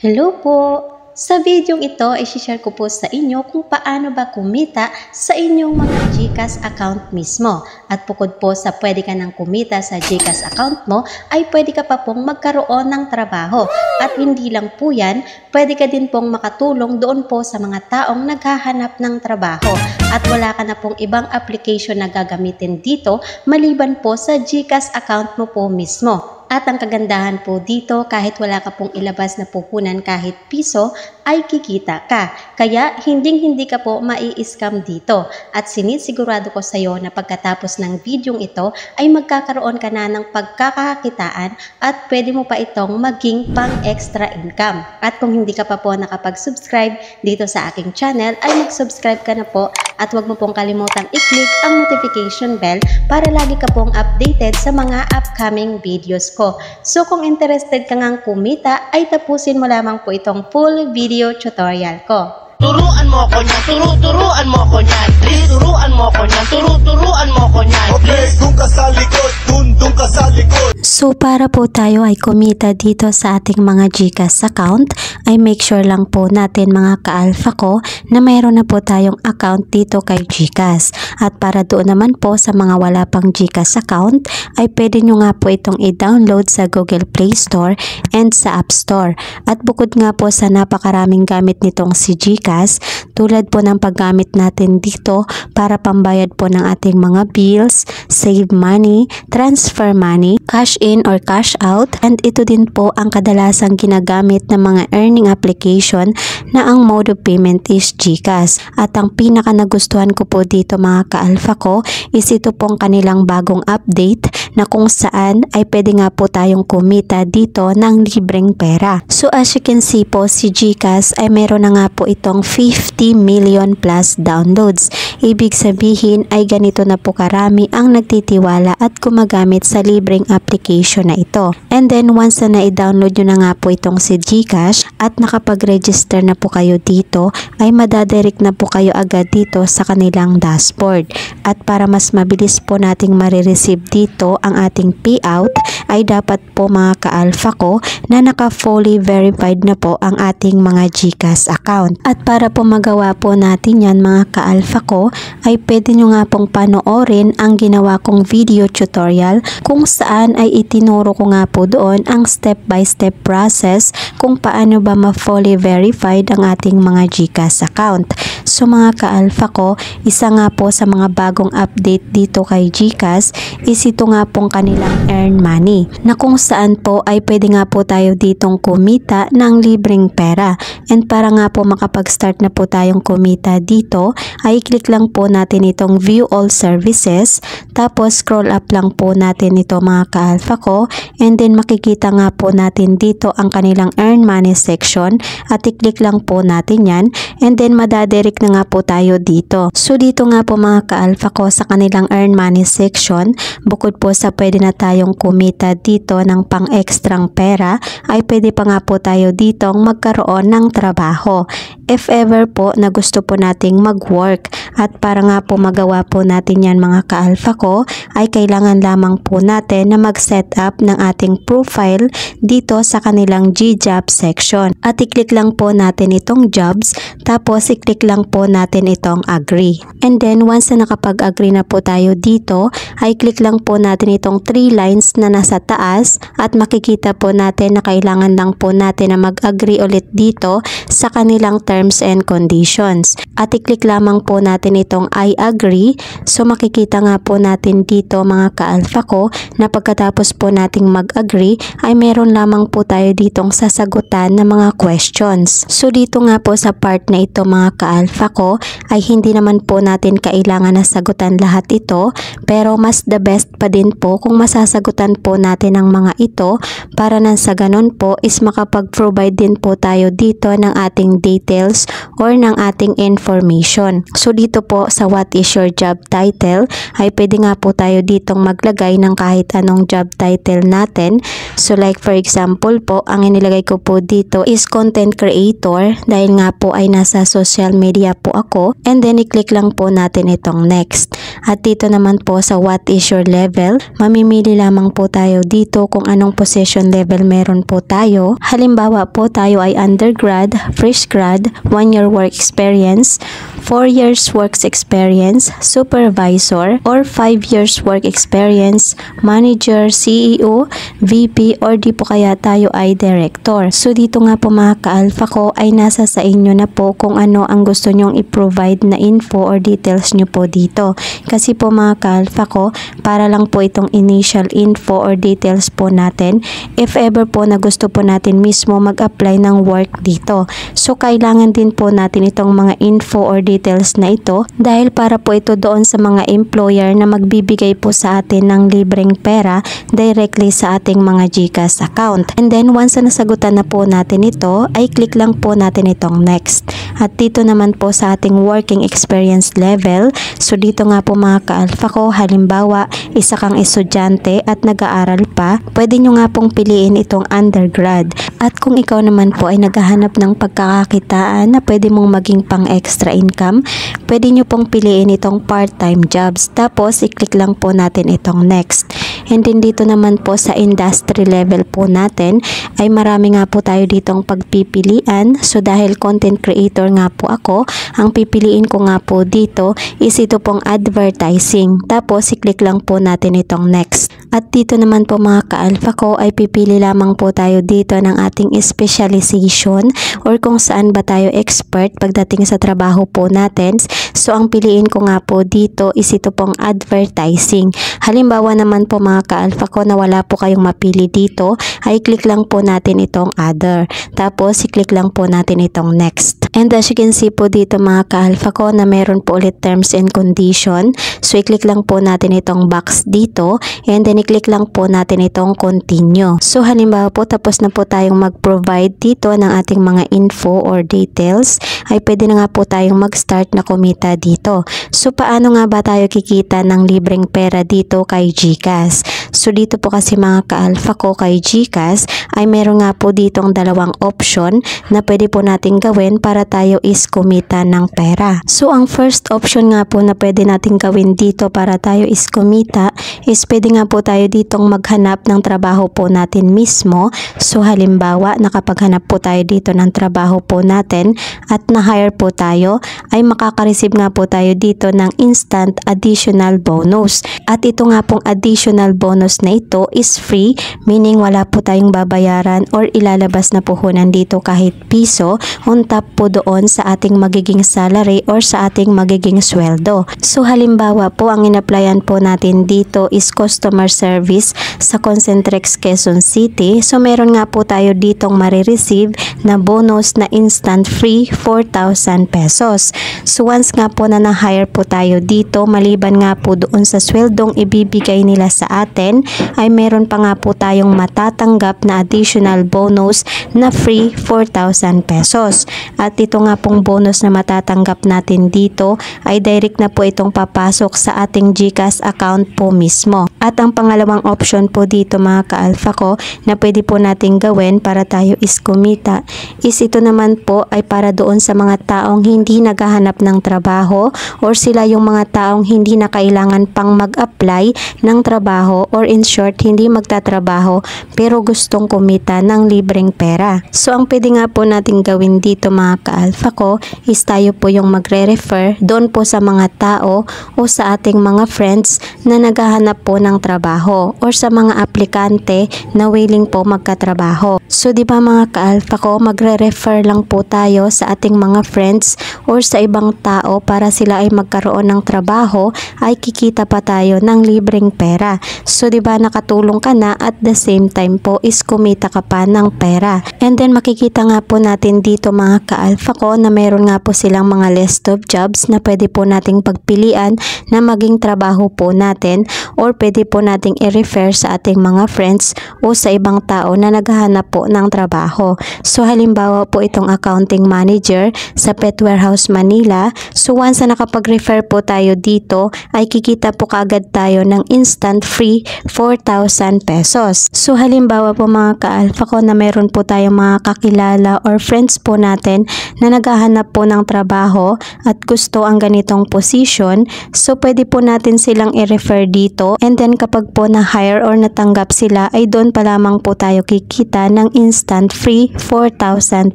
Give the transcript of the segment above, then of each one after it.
Hello po! Sa videong ito, i-share ko po sa inyo kung paano ba kumita sa inyong mga GCash account mismo. At bukod po sa pwede ka nang kumita sa GCash account mo, ay pwede ka pa pong magkaroon ng trabaho. At hindi lang po yan, pwede ka din pong makatulong doon po sa mga taong naghahanap ng trabaho. At wala ka na pong ibang application na gagamitin dito maliban po sa GCash account mo po mismo. At ang kagandahan po dito, kahit wala ka pong ilabas na puhunan kahit piso, ay kikita ka. Kaya hindi ka po mai-scam dito. At sinisigurado ko sa iyo na pagkatapos ng videong ito ay magkakaroon ka na ng pagkakakitaan at pwede mo pa itong maging pang-extra income. At kung hindi ka pa po nakapag-subscribe dito sa aking channel, ay mag-subscribe ka na po at huwag mo pong kalimutang i-click ang notification bell para lagi ka pong updated sa mga upcoming videos ko. So kung interested ka ngang kumita, ay tapusin mo lamang po itong full video tutorial ko. Turuan mo ko niyan, turuan mo ko niyan, turuan mo ko niyan, turuan mo ko niyan. Okay, doon ka sa likod, doon ka sa likod. So para po tayo ay kumita dito sa ating mga GCash account, ay make sure lang po natin mga ka-alpha ko na mayroon na po tayong account dito kay GCash. At para doon naman po sa mga wala pang GCash account, ay pwede nyo nga po itong i-download sa Google Play Store and sa App Store. At bukod nga po sa napakaraming gamit nitong si GCash, tulad po ng paggamit natin dito para pambayad po ng ating mga bills, save money, transfer money, cash in or cash out, and ito din po ang kadalasang ginagamit ng mga earning application na ang mode of payment is GCash. At ang pinaka nagustuhan ko po dito mga ka-alpha ko is ito pong kanilang bagong update na kung saan ay pwede nga po tayong kumita dito ng libreng pera. So as you can see po, si GCash ay meron na nga po itong 50 million plus downloads. Ibig sabihin ay ganito na po karami ang nagtitiwala at gumagamit sa libreng application na ito. And then once na i-download nyo na nga po itong si GCash at nakapag-register na po kayo dito, ay madadirect na po kayo agad dito sa kanilang dashboard. At para mas mabilis po nating marireceive dito ang ating payout, ay dapat po mga ka-alpha ko na naka-fully verified na po ang ating mga GCash account. At para po magawa po natin yan mga ka-alpha ko, ay pwede nyo nga pong panoorin ang ginawa kong video tutorial kung saan ay itinuro ko nga po doon ang step-by-step process kung paano ba ma-fully verified ang ating mga GCash account. So mga ka-alpha ko, isa nga po sa mga bagong update dito kay GCash is ito nga pong kanilang earn money, na kung saan po ay pwede nga po tayo ditong kumita ng libreng pera. And para nga po makapag-start na po tayong kumita dito, ay click lang po natin itong view all services, tapos scroll up lang po natin ito mga ka-alpha ko, and then makikita nga po natin dito ang kanilang earn money section at i-click lang po natin yan, and then madadirect na nga po tayo dito. So dito nga po mga ka-alpha ko sa kanilang earn money section, bukod po sa pwede na tayong kumita dito ng pang-extrang pera, ay pwede pa nga po tayo ditong magkaroon ng trabaho if ever po na gusto po nating mag-work. At para nga po magawa po natin yan mga ka-alpha ko, ay kailangan lamang po natin na mag-set up ng ating profile dito sa kanilang GJob section. At i-click lang po natin itong jobs, tapos i-click lang po natin itong agree. And then once na nakapag-agree na po tayo dito, ay click lang po natin itong 3 lines na nasa taas at makikita po natin na kailangan lang po natin na mag-agree ulit dito sa kanilang terms and conditions. At i-click lamang po natin itong I agree. So makikita nga po natin dito mga ka-alpha ko na pagkatapos po nating mag-agree ay meron lamang po tayo ditong sasagutan ng mga questions. So dito nga po sa part na ito mga ka-alpha ko ay hindi naman po natin kailangan na sagutan lahat ito, pero mas the best pa din po kung masasagutan po natin ang mga ito para nang sa ganun po is makapag-provide din po tayo dito ng ating details or ng ating information. So dito dito po sa what is your job title ay pwede nga po tayo ditong maglagay ng kahit anong job title natin. So like for example po, ang inilagay ko po dito is content creator dahil nga po ay nasa social media po ako, and then i-click lang po natin itong next. At dito naman po sa what is your level, mamimili lamang po tayo dito kung anong position level meron po tayo. Halimbawa po tayo ay undergrad, fresh grad, 1 year work experience, 4 years work experience, supervisor, or 5 years work experience, manager, CEO, VP, or di po kaya tayo ay director. So dito nga po mga ka-alpha ko ay nasa sa inyo na po kung ano ang gusto nyong i-provide na info or details nyo po dito. Kasi po mga ka-alpha ko, para lang po itong initial info or details po natin if ever po na gusto po natin mismo mag-apply ng work dito. So kailangan din po natin itong mga info or details na ito dahil para po ito doon sa mga employer na magbibigay po sa atin ng libreng pera directly sa ating mga GCash account. And then once na nasagutan na po natin ito, ay click lang po natin itong next. At dito naman po sa ating working experience level, so dito nga po mga ka-alpha ko, halimbawa isa kang estudyante at nag-aaral pa, pwede nyo nga pong piliin itong undergrad. At kung ikaw naman po ay naghahanap ng pagkakakitaan na pwede mong maging pang extra income, pwede nyo pong piliin itong part-time jobs. Tapos i-click lang po natin itong next. And then dito naman po sa industry level po natin ay marami nga po tayo ditong pagpipilian. So dahil content creator nga po ako, ang pipiliin ko nga po dito is ito pong advertising. Tapos i-click lang po natin itong next. At dito naman po mga ka-alpha ko ay pipili lamang po tayo dito ng ating specialization or kung saan ba tayo expert pagdating sa trabaho po natin. So ang piliin ko nga po dito is ito pong advertising. Halimbawa naman po mga ka-alpha ko na wala po kayong mapili dito, ay click lang po natin itong other. Tapos i-click lang po natin itong next. And as you can see po dito mga ka-alpha ko na meron po ulit terms and condition. So i-click lang po natin itong box dito and then i-click lang po natin itong continue. So halimbawa po tapos na po tayong mag-provide dito ng ating mga info or details, ay pwede na nga po tayong mag-start na kumita dito. So paano nga ba tayo kikita ng libreng pera dito kay GCash? So dito po kasi mga ka-alpha ko kay GCash ay meron nga po ditong dalawang option na pwede po natin gawin para tayo is kumita ng pera. So ang first option nga po na pwede natin gawin dito para tayo is kumita is pwede nga po tayo ditong maghanap ng trabaho po natin mismo. So halimbawa nakapaghanap po tayo dito ng trabaho po natin at na-hire po tayo, ay makaka-receive nga po tayo dito ng instant additional bonus. At ito nga pong additional bonus na ito is free, meaning wala po tayong babayaran or ilalabas na puhunan dito kahit piso on top po doon sa ating magiging salary or sa ating magiging sweldo. So halimbawa po ang in-applyan po natin dito is customer service sa Concentrex Quezon City. So meron nga po tayo ditong marireceive na bonus na instant free 4,000 pesos. So once nga po na na-hire po tayo dito, maliban nga po doon sa sweldong ibibigay nila sa atin, ay meron pa nga po tayong matatanggap na additional bonus na free 4,000 pesos. At ito nga pong bonus na matatanggap natin dito ay direct na po itong papasok sa ating GCash account po mismo. At ang pangalawang option po dito mga ka-alpha ko na pwede po natin gawin para tayo is kumita is ito naman po ay para doon sa mga taong hindi naghahanap ng trabaho or sila yung mga taong hindi na kailangan pang mag-apply ng trabaho or in short hindi magtatrabaho pero gustong kumita ng libreng pera. So ang pwede nga po natin gawin dito mga ka-alpha ko is tayo po yung magre-refer doon po sa mga tao o sa ating mga friends na naghahanap po ng trabaho or sa mga aplikante na willing po magkatrabaho. So di ba mga ka-alpha ko, magre-refer lang po tayo sa ating mga friends or sa ibang tao para sila ay magkaroon ng trabaho, ay kikita pa tayo ng libreng pera. So So 'di ba nakatulong ka na at the same time po is kumita ka pa ng pera. And then makikita nga po natin dito mga ka-alpha ko na meron nga po silang mga list of jobs na pwede po nating pagpilian na maging trabaho po natin, or pwede po nating i-refer sa ating mga friends o sa ibang tao na naghahanap po ng trabaho. So halimbawa po itong accounting manager sa Pet Warehouse Manila. So once na nakapag-refer po tayo dito ay kikita po kaagad tayo ng instant free 4,000 pesos. So halimbawa po mga ka-alpha ko na meron po tayong mga kakilala or friends po natin na naghahanap po ng trabaho at gusto ang ganitong position. So pwede po natin silang i-refer dito, and then kapag po na-hire or natanggap sila ay doon pa lamang po tayo kikita ng instant free 4,000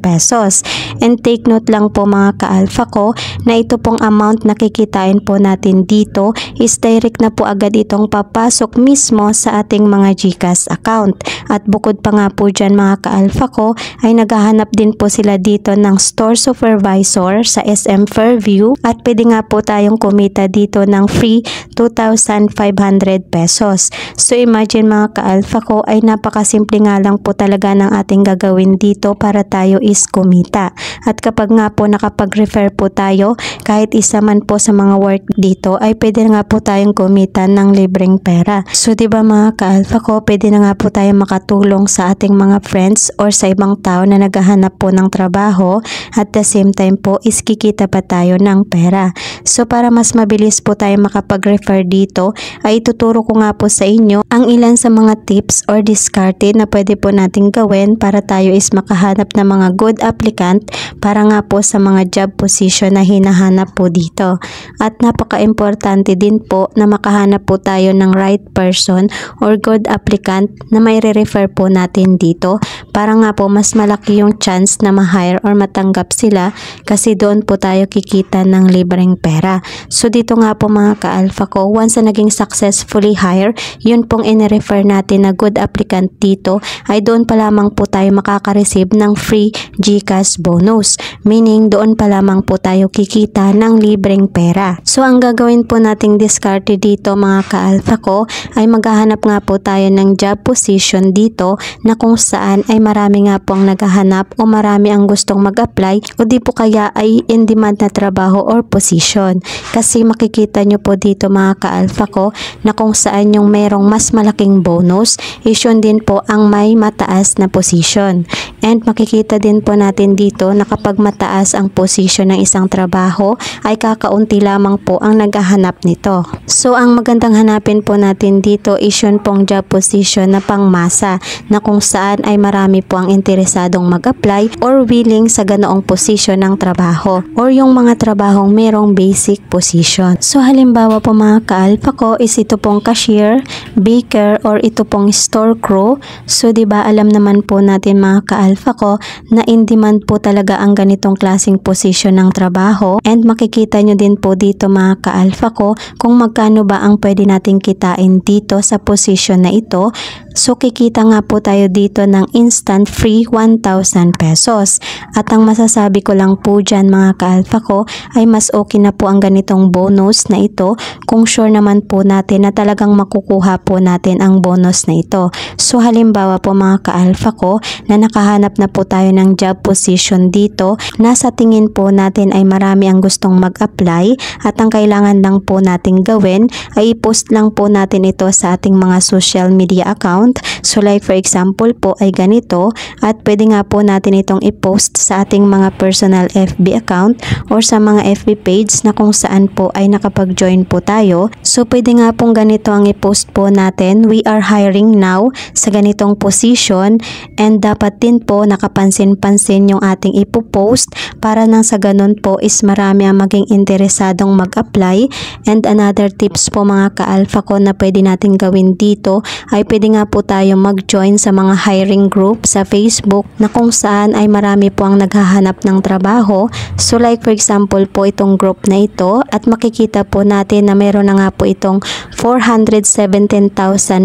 pesos. And take note lang po mga ka-alpha ko na ito pong amount na kikitain po natin dito is direct na po agad itong papasok mismo sa ating mga GCash account. At bukod pa nga po dyan mga ka-alpha ko ay naghahanap din po sila dito ng store supervisor sa SM Fairview, at pwede nga po tayong kumita dito ng free 2,500 pesos. So imagine mga ka-alpha ko ay napakasimple nga lang po talaga ng ating gagawin dito para tayo is kumita. At kapag nga po nakapag-refer po tayo kahit isa man po sa mga work dito ay pwede nga po tayong kumita ng libreng pera. So diba mga ka-alpha ko, pwede na nga po tayo makatulong sa ating mga friends or sa ibang tao na naghahanap po ng trabaho, at the same time po is kikita pa tayo ng pera. So para mas mabilis po tayo makapag-refer dito ay ituturo ko nga po sa inyo ang ilan sa mga tips or diskarte na pwede po nating gawin para tayo is makahanap ng mga good applicant para nga po sa mga job position na hinahanap po dito. At napaka-importante din po na makahanap po tayo ng right person or good applicant na may re-refer po natin dito para nga po mas malaki yung chance na ma-hire or matanggap sila, kasi doon po tayo kikita ng libreng pera. So dito nga po mga ka-alpha ko, once na naging successfully hire, yun pong in-refer natin na good applicant dito ay doon pa lamang po tayo makaka-receive ng free GCash bonus. Meaning doon pa lamang po tayo kikita ng libreng pera. So ang gagawin po nating diskarte dito mga ka-alpha ko ay maghahanap nga po tayo ng job position dito na kung saan ay marami nga po ang naghahanap o marami ang gustong mag-apply, o di po kaya ay in demand na trabaho or position. Kasi makikita nyo po dito mga ka-alpha ko na kung saan yung merong mas malaking bonus is yun din po ang may mataas na position. And makikita din po natin dito na kapag mataas ang position ng isang trabaho ay kakaunti lamang po ang naghahanap nito. So ang magandang hanapin po natin dito is yun pong job position na pangmasa, na kung saan ay marami po ang interesadong mag-apply or willing sa ganoong position ng trabaho, or yung mga trabahong merong basic position. So halimbawa po mga ka-alpha ko is ito pong cashier, baker, or ito pong store crew. So diba alam naman po natin mga ka-alpha ko na in demand po talaga ang ganitong klaseng position ng trabaho, and makikita nyo din po dito mga ka-alpha ko kung magkano ba ang pwede nating kitain dito sa position na ito. So kikita nga po tayo dito ng instant free 1,000 pesos. At ang masasabi ko lang po dyan mga ka-alpha ko ay mas okay na po ang ganitong bonus na ito kung sure naman po natin na talagang makukuha po natin ang bonus na ito. So halimbawa po mga ka-alpha ko na nakahanap na po tayo ng job position dito na sa tingin po natin ay marami ang gustong mag-apply, at ang kailangan lang po nating gawin ay i-post lang po natin ito sa ating mga social media account. So like for example po ay ganito, at pwede nga po natin itong i-post sa ating mga personal FB account or sa mga FB page na kung saan po ay nakapag-join po tayo. So pwede nga pong ganito ang i-post po natin, we are hiring now sa ganitong position, and dapat din po nakapansin-pansin yung ating ipopost para nang sa ganun po is marami ang maging interesadong mag-apply. And another tips po mga ka-alpha ko na pwede natin gawin dito ay pwede nga po tayo mag-join sa mga hiring group sa Facebook na kung saan ay marami po ang naghahanap ng trabaho. So like for example po itong group na ito, at makikita po natin na meron na nga po itong 417,000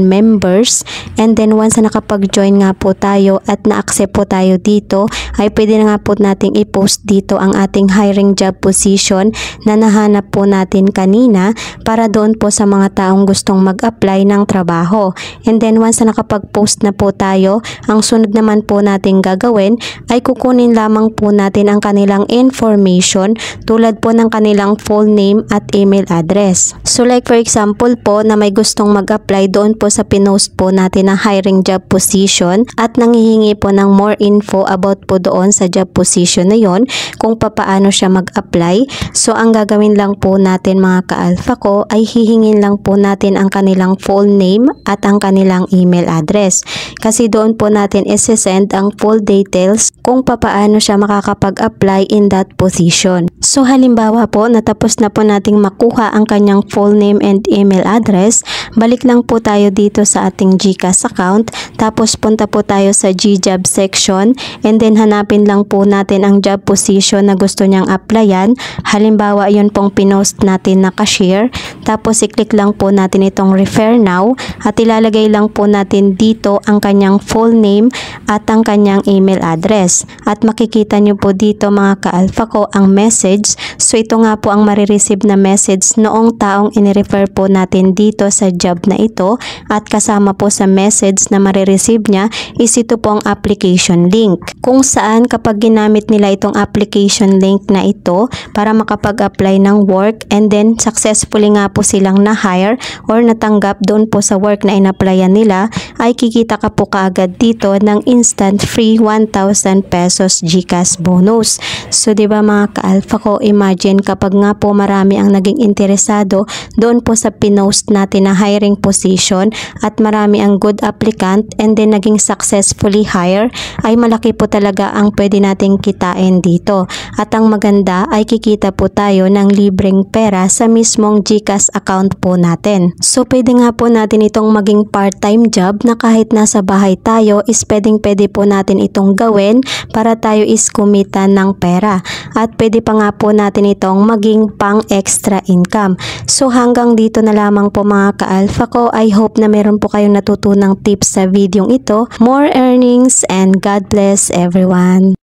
members, and then once na nakapag-join nga po tayo at na-accept po tayo dito, ay pwede na nga po nating i-post dito ang ating hiring job position na nahanap po natin kanina para doon po sa mga taong gustong mag-apply ng trabaho. And then once na nakapag-post na po tayo, ang sunod naman po nating gagawin ay kukunin lamang po natin ang kanilang information tulad po ng kanilang full name at email address. So like for example po na may gustong mag-apply doon po sa pinost po natin na hiring job position at nanghihingi po ng more info about po doon sa job position na yon, kung papaano siya mag-apply. So ang gagawin lang po natin mga ka-alpha ko ay hihingin lang po natin ang kanilang full name at ang kanilang email address, kasi doon po natin isi-send ang full details kung papaano siya makakapag-apply in that position. So halimbawa po natapos na po nating makuha ang kanyang full name and email address, balik lang po tayo dito sa ating GCash account, tapos punta po tayo sa GJob section, and then hanapin lang po natin ang job position na gusto niyang applyan. Halimbawa yun pong pinost natin na cashier, tapos i-click lang po natin itong refer now at ilalagay lang po natin dito ang kanyang full name at ang kanyang email address, at makikita nyo po dito mga ka-alpha ko ang message. So ito nga po ang marireceive na message noong taong inirefer po natin dito sa job na ito, at kasama po sa message na marireceive niya is ito po ang application link, kung saan kapag ginamit nila itong application link na ito para makapag-apply ng work, and then successfully nga po silang na-hire or natanggap doon po sa work na in-applyan nila, ay kikita ka po kaagad dito ng instant free 1,000 pesos GCash bonus. So diba mga ka-alpha ko, imagine kapag nga po marami ang naging interesado doon po sa pinost natin na hiring position at marami ang good applicant, and then naging successfully hire, ay malaki po talaga ang pwede nating kitain dito. At ang maganda ay kikita po tayo ng libreng pera sa mismong GCash account po natin. So pwede nga po natin itong maging part-time job na kahit nasa bahay tayo is pwede po natin itong gawin para tayo is kumita ng pera, at pwede pa nga po natin itong maging pang extra income. So hanggang dito na lamang po mga ka-alpha ko. I hope na meron po kayong natutunang tips sa videong ito. More earnings and God bless everyone.